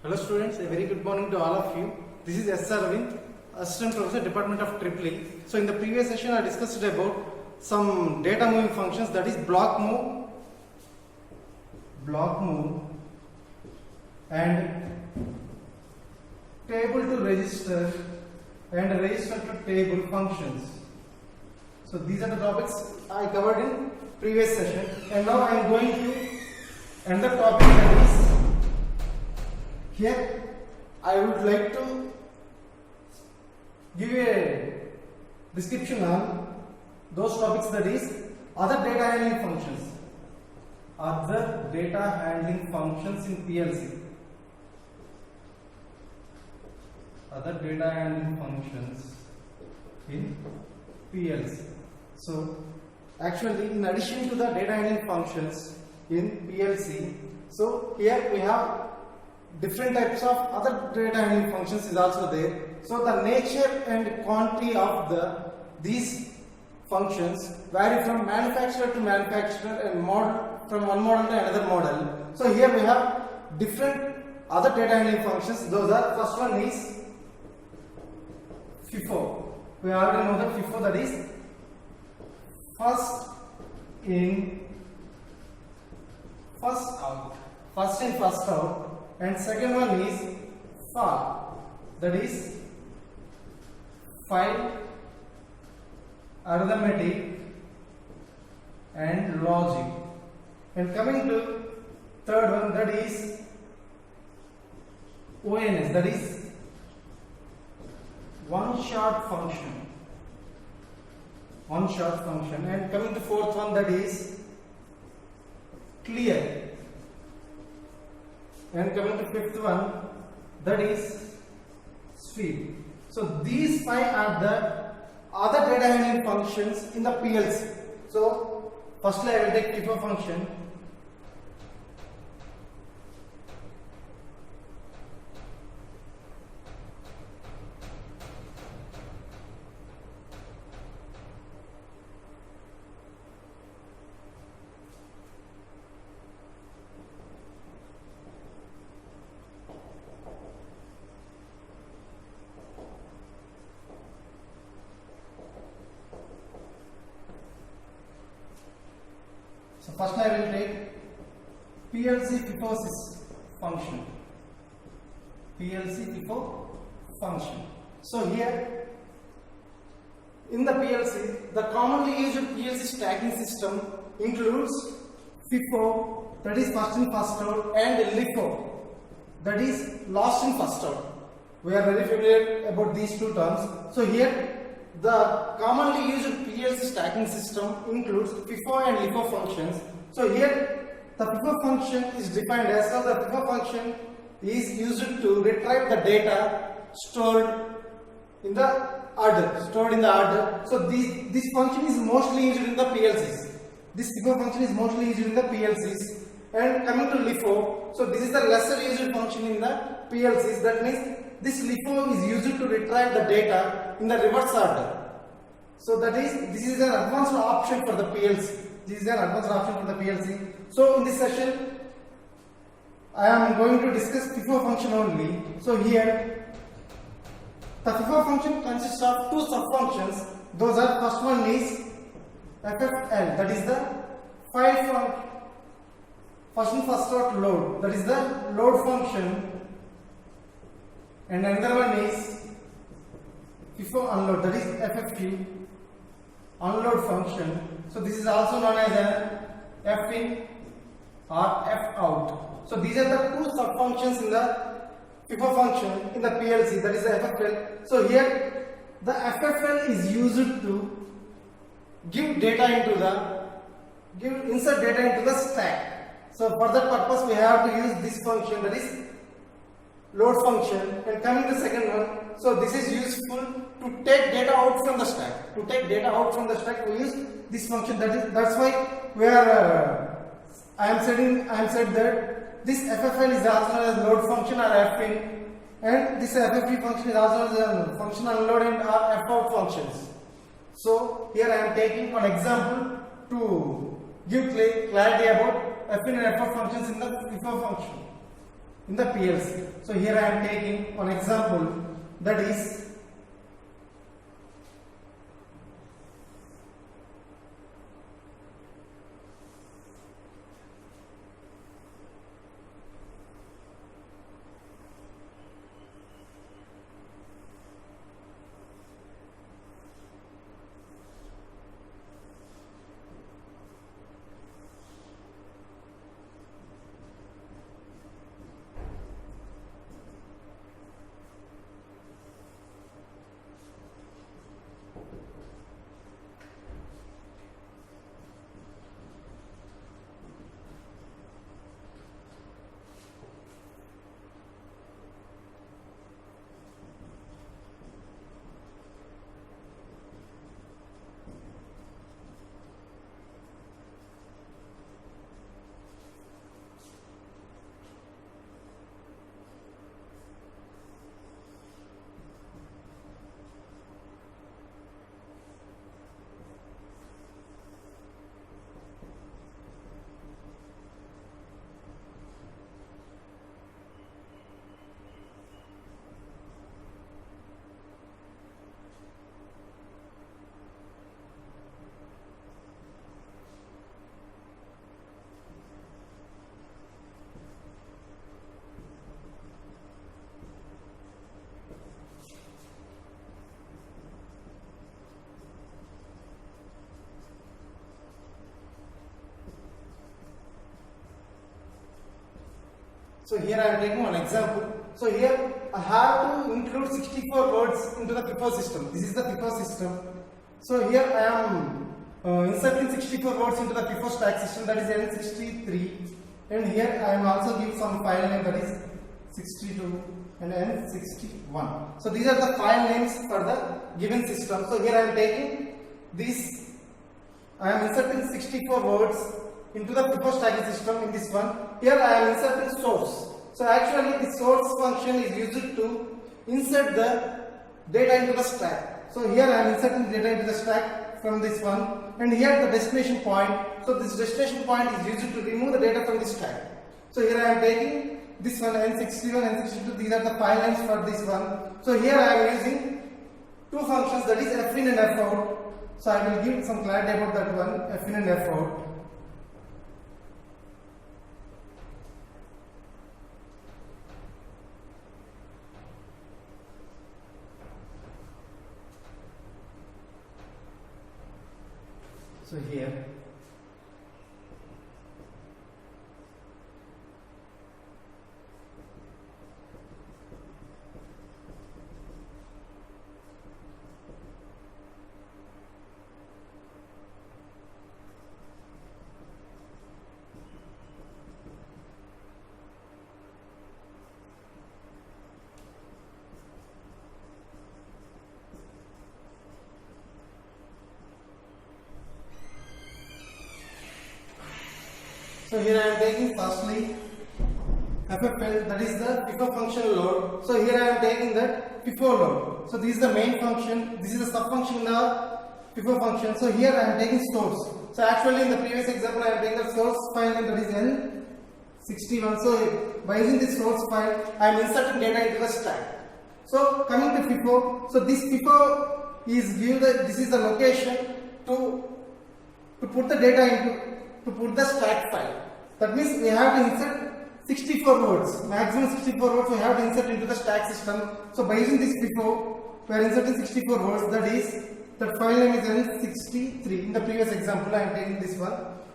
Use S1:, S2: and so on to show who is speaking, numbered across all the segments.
S1: Hello students, a very good morning to all of you. This is S. Arvind, Assistant Professor, Department of EEE. So in the previous session I discussed about some data moving functions, that is block move and table to register and register to table functions. So these are the topics I covered in previous session, and now I am going to another topic, that is here I would like to give a description on those topics, that is other data handling functions. Other data handling functions in PLC. Other data handling functions in PLC. So actually, in addition to the data handling functions in PLC, so here we have different types of other data handling functions is also there. So the nature and quantity of these functions vary from manufacturer to manufacturer and model from one model to another model. So here we have different other data handling functions. Those are, first one is FIFO. We already know that FIFO, that is first in, first out. First in, first out. And second one is FAL, that is file, arithmetic and logic. And coming to third one, that is ONS, that is one shot function. One shot function. And coming to fourth one, that is clear. And coming to fifth one, that is sweep. So these five are the other data handling functions in the PLC. So firstly I will take FIFO function. So first I will take PLC FIFO function. PLC FIFO function. So here in the PLC, the commonly used PLC stacking system includes FIFO, that is first in first out, and LIFO, that is last in first out. We are very familiar about these two terms. So here the commonly used PLC stacking system includes FIFO and LIFO functions. So here the FIFO function is defined as, so the FIFO function is used to retrieve the data stored in the order. So this function is mostly used in the PLCs. This FIFO function is mostly used in the PLCs. And coming to LIFO, so this is the lesser used function in the PLCs. That means this LIFO is used to retrieve the data in the reverse order. So this is an advanced option for the PLC. So in this session, I am going to discuss FIFO function only. So here, the FIFO function consists of two sub-functions. Those are, first one is FFL, that is the file from first in first out load, that is the load function. And another one is FIFO unload, that is FFQ, unload function. So this is also known as an F in or F out. So these are the two sub functions in the FIFO function in the PLC, that is the FFL. So here the FFL is used to insert data into the stack. So for that purpose we have to use this function, that is load function. And coming to the second one, so this is useful to take data out from the stack. We use this function. That's why we are I am said that this FFL is also known as load function or FIN, and this FFP function is also known as function unload and F out functions. So here I am taking one example to give clarity about F in and F out functions in the FIFO function. in the PLC. So here I am taking one example, that is So here I am taking one example. So here I have to include 64 words into the FIFO system. This is the FIFO system. So here I am inserting 64 words into the FIFO stack system, that is N63, and here I am also giving some file name, that is 62 and N61. So these are the file names for the given system. So here I am taking this, I am inserting 64 words into the FIFO stacking system in this one. Here I am inserting source. So actually the source function is used to insert the data into the stack. So here I am inserting data into the stack from this one, and here the destination point. So this destination point is used to remove the data from the stack. So here I am taking this one N61, N62, these are the file names for this one. So here I am using two functions, that is fin and fout. So I will give some clarity about that one, fin and fout. So here So here I am taking firstly FFL, that is the FIFO function load. So here I am taking that FIFO load. So this is the main function, this is the sub function in the FIFO function. So here I am taking source. So actually in the previous example I am taking the source file name, that is N61. So by using this source file I am inserting data into the stack. So coming to FIFO, so this FIFO is give the, this is the location to put the data into, to put the stack file. That means we have to insert 64 words, maximum 64 words we have to insert into the stack system. So by using this FIFO, we are inserting 64 words, that is, that file name is N63. In the previous example I am taking this one.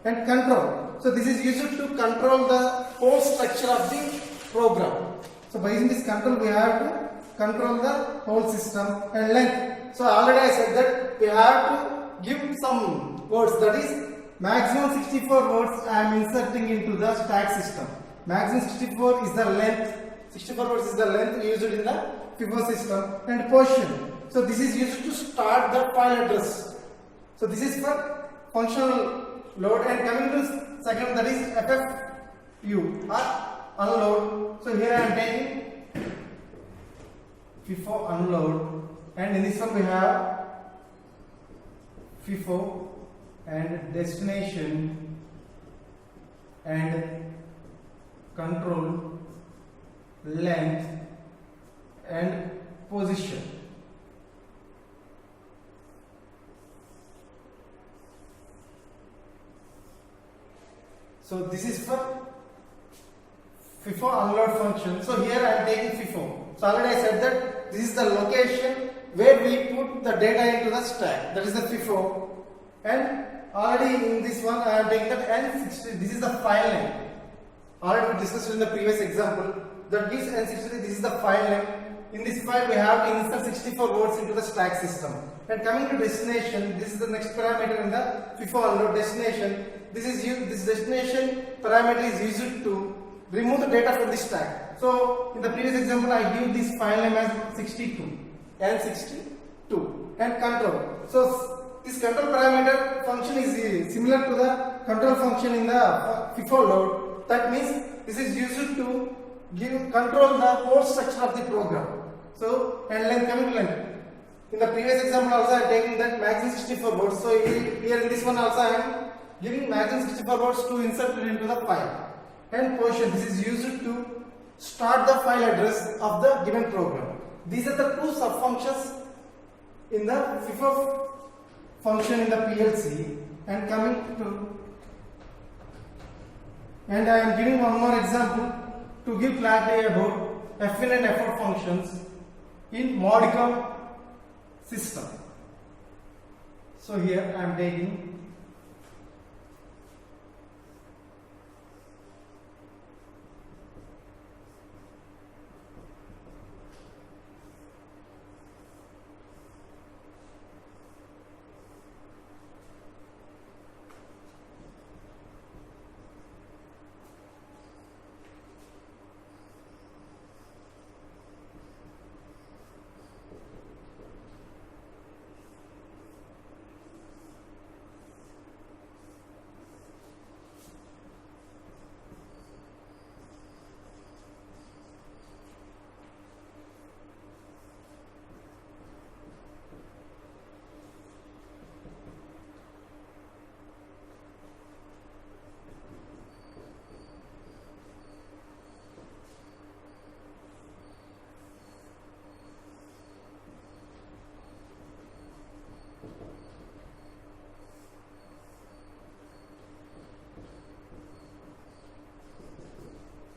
S1: And control. So this is used to control the whole structure of the program. So by using this control we have to control the whole system. And length. So already I said that we have to give some words, that is maximum 64 words I am inserting into the stack system. Maximum 64 is the length. 64 words is the length used in the FIFO system. And position. So this is used to start the file address. So this is for functional load. And coming to second, that is FFU or unload. So here I am taking FIFO unload, and in this one we have FIFO and destination and control length and position. So this is for FIFO unload function. So here I am taking FIFO. So already I said that this is the location where we put the data into the stack. That is the FIFO. And already in this one I am taking that N60. This is the file name. Already we discussed in the previous example. That gives N60. This is the file name. In this file we have to insert 64 words into the stack system. And coming to destination, this is the next parameter in the FIFO unload destination. This destination parameter is used to remove the data from the stack. So in the previous example I give this file name as 62 N62 and control. So this control parameter function is similar to the control function in the FIFO load. That means this is used to control the code structure of the program. So and length, coming to length. In the previous example also I am taking that maximum 64 words. So here in this one also I am giving maximum 64 words to insert it into the file. And position, this is used to start the file address of the given program. These are the two sub-functions in the FIFO function in the PLC. And coming to, and I am giving one more example to give clarity about fin and effort functions in Modicum system. So here I am taking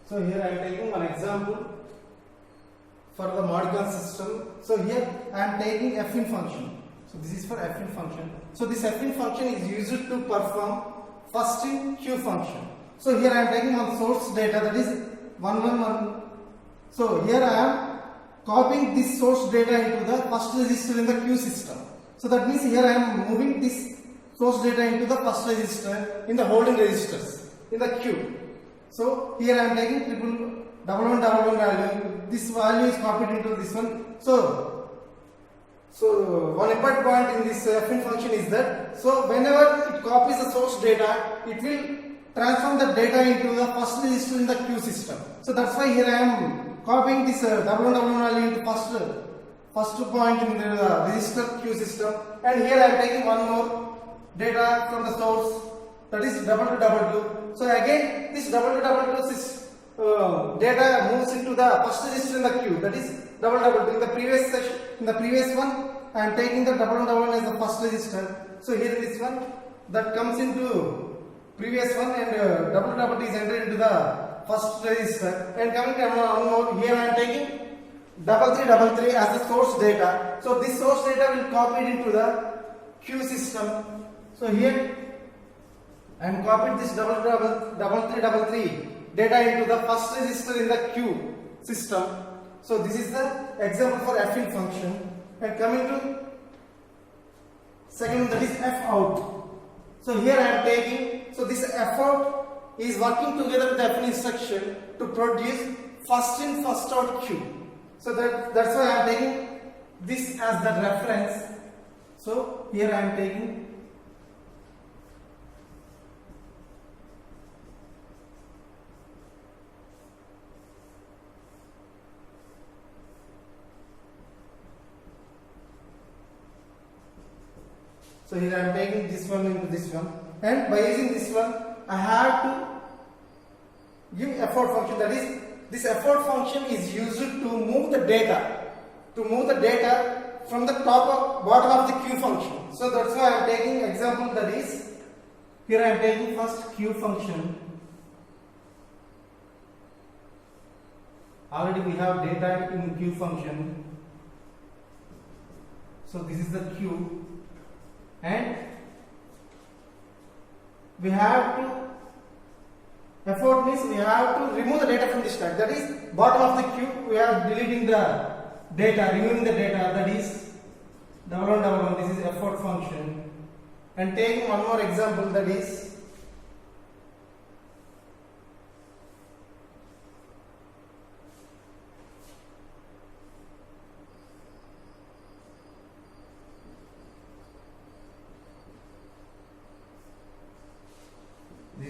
S1: So here I am taking one example for the Modicum system. So here I am taking fin function. So this is for fin function. So this fin function is used to perform first in Q function. So here I am taking one source data, that is 111. So here I am copying this source data into the first register in the Q system. So that means here I am moving this source data into the first register in the holding registers in the Q. So here I am taking 1111 value. This value is copied into this one. So one important point in this fin function is that whenever it copies the source data, it will transform the data into the first register in the Q system. So that's why here I am copying this 1111 value into first point in the register Q system, and here I am taking one more data from the source, that is 2222. So again this 2222 data moves into the first register in the queue, that is 2222. In the previous session, in the previous one, I am taking the 2211 as the first register. So here in this one, that comes into previous one, and 2222 is entered into the first register. And coming to one more, here I am taking 3333 as the source data. So this source data will copy it into the queue system. So here I am copied this 3333 data into the first register in the queue system. So this is the example for fin function. And coming to second one, that is f out. So here I am taking, so this f out is working together with the fin instruction to produce first in first out queue. So that's why I am taking this as the reference. So here I am taking So here I am taking this one into this one, and by using this one I have to give effort function, that is this effort function is used to move the data, from the top of bottom of the Q function. So that's why I am taking example, that is, here I am taking first Q function. Already we have data in Q function. So this is the Q, and we have to, effort means we have to remove the data from the stack. That is, bottom of the Q we are deleting the data, removing the data, that is double one, this is effort function. And taking one more example, that is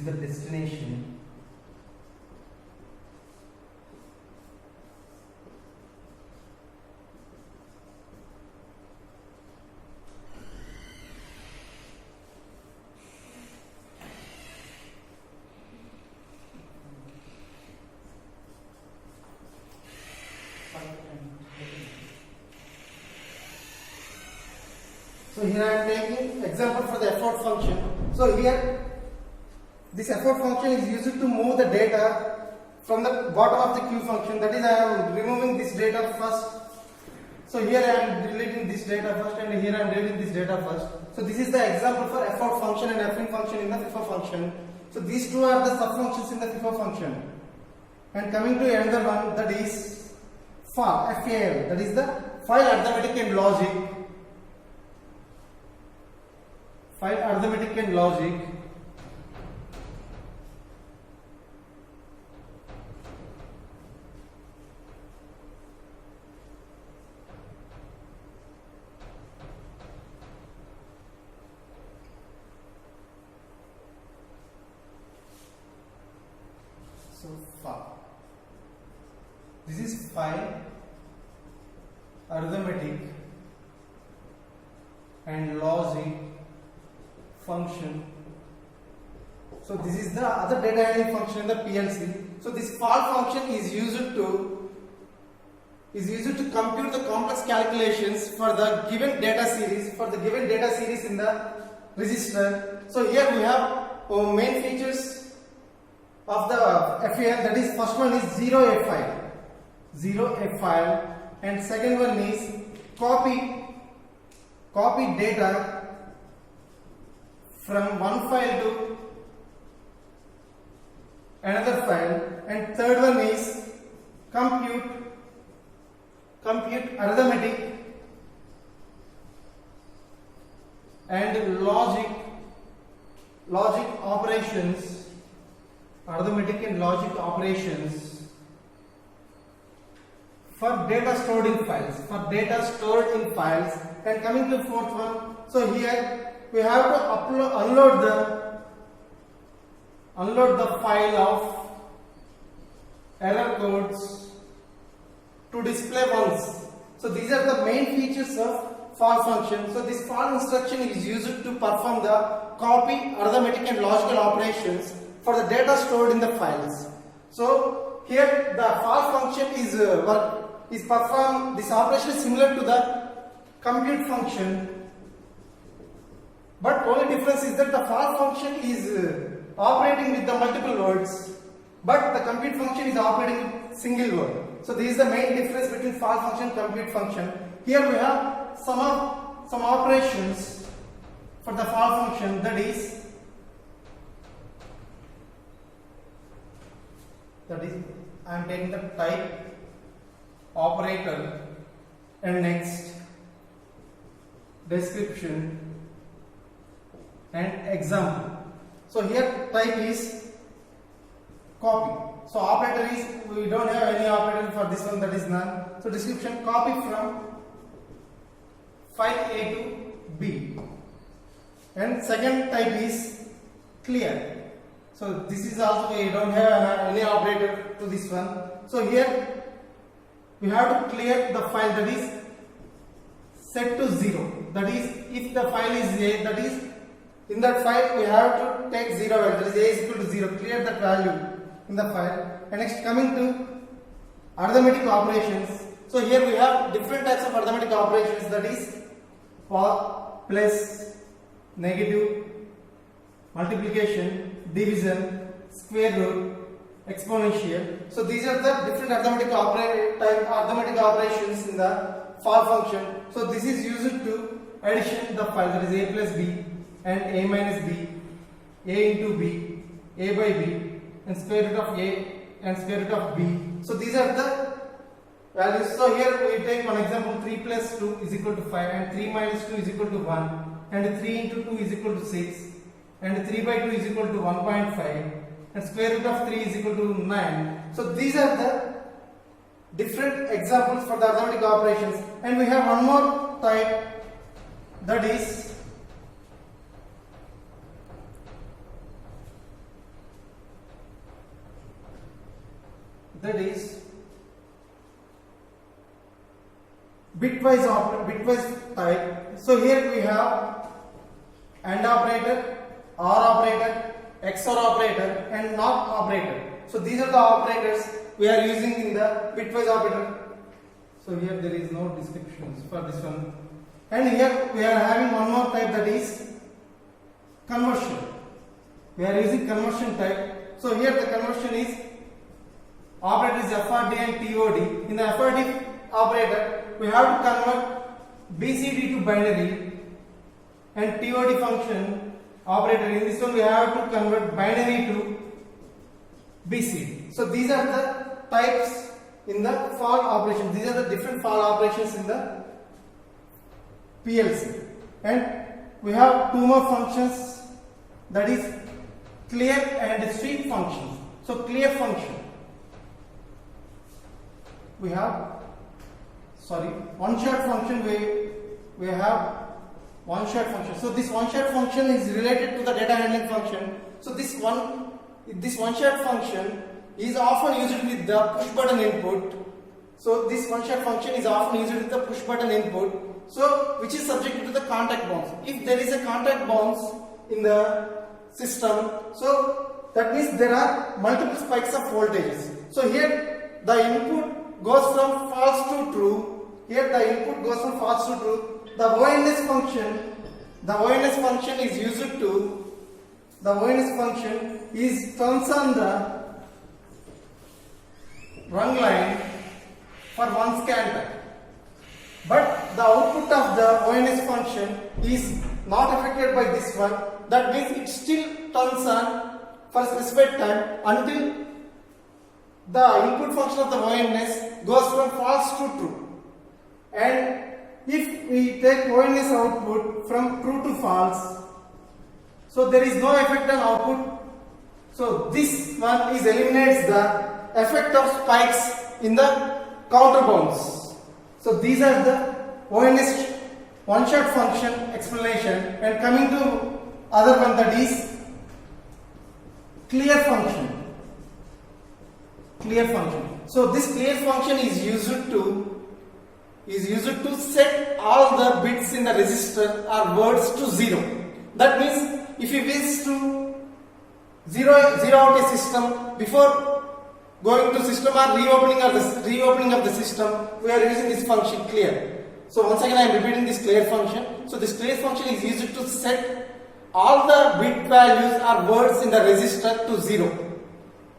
S1: the destination. So here I am taking example for the effort function. So here this effort function is used to move the data from the bottom of the Q function. That is, I am removing this data first. So here I am deleting this data first, and here I am deleting this data first. So this is the example for effort function and fin function in the FIFO function. So these two are the sub functions in the FIFO function. And coming to another one, that is FAL, FAL, that is the file arithmetic and logic. File arithmetic and logic. So FAL. This is file arithmetic and logic function. So this is the other data handling function in the PLC. So this FAL function is used to compute the complex calculations for the given data series, in the register. So here we have main features of the FAL, that is, first one is 0A file, and second one is copy data from one file to another file, and third one is compute arithmetic and logic operations, arithmetic and logic operations for data stored in files. And coming to the fourth one, so here we have to unload the file of error codes to display once. So these are the main features of FAL function. So this FAL instruction is used to perform the copy, arithmetic and logical operations for the data stored in the files. So here the FAL function is perform this operation is similar to the compute function, but only difference is that the FAL function is operating with the multiple words, but the compute function is operating with single word. So this is the main difference between FAL function and compute function. Here we have some operations for the FAL function, that is I am taking the type, operator, and next description and example. So here type is copy. So operator is, we don't have any operator for this one, that is none. So description, copy from file A to B. And second type is clear. So this is also, we don't have any operator to this one. So here we have to clear the file, that is set to 0. That is, if the file is A, that is, in that file we have to take 0 value, that is A is equal to 0, clear that value in the file. And next, coming to arithmetic operations. So here we have different types of arithmetic operations, that is plus, negative, multiplication, division, square root, exponential. So these are the different arithmetic operations in the for function. So this is used to addition the file, that is a plus b and a minus b, a into b, a by b, and square root of a and square root of b. So these are the values. So here we take one example, 3 plus 2 is equal to 5 and 3 minus 2 is equal to 1 and 3 into 2 is equal to 6 and 3 by 2 is equal to 1.5 and square root of 3 is equal to 9. So these are the different examples for the arithmetic operations, and we have one more type, that is bitwise type. So here we have AND operator, OR operator, XOR operator and NOT operator. So these are the operators we are using in the bitwise operator. So here there is no descriptions for this one. And here we are having one more type, that is conversion. We are using conversion type. So here the conversion is operator is FRD and TOD. In the FRD operator, we have to convert BCD to binary, and TOD function operator, in this one we have to convert binary to BCD. So these are the types in the for operations. These are the different for operations in the PLC. And we have two more functions, that is clear and sweep functions. So clear function, we have one shot function, we have one shot function. So this one shot function is related to the data handling function. So this one shot function is often used with the push button input. So this one shot function is often used with the push button input, so which is subject to the contact bounce. If there is a contact bounce in the system, so that means there are multiple spikes of voltages. So here the input goes from false to true. Here the input goes from false to true. The ONS function is used to, turns on the rung line for one scan time. But the output of the ONS function is not affected by this one. That means it still turns on for a specified time until the input function of the ONS goes from false to true. And if we take ONS output from true to false, so there is no effect on output. So this one eliminates the effect of spikes in the counter bounce. So these are the ONS one shot function explanation. And coming to other one, that is clear function. So this clear function is used to set all the bits in the register or words to 0. That means if you wish to zero out a system before going to system or reopening of the system, we are using this function clear. So once again I am repeating this clear function. So this clear function is used to set all the bit values or words in the register to 0.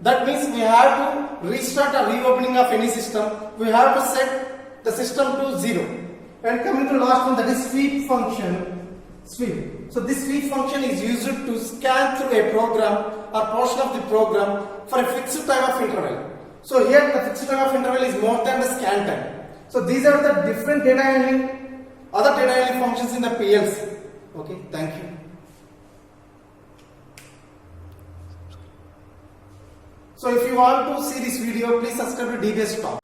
S1: That means we have to restart or reopening of any system, we have to set the system to 0. And coming to last one, that is sweep function. So this sweep function is used to scan through a program or portion of the program for a fixed time of interval. So here the fixed time of interval is more than the scan time. So these are the different other data handling functions in the PLC. Okay, thank you. So if you want to see this video, please subscribe to DBS Talk.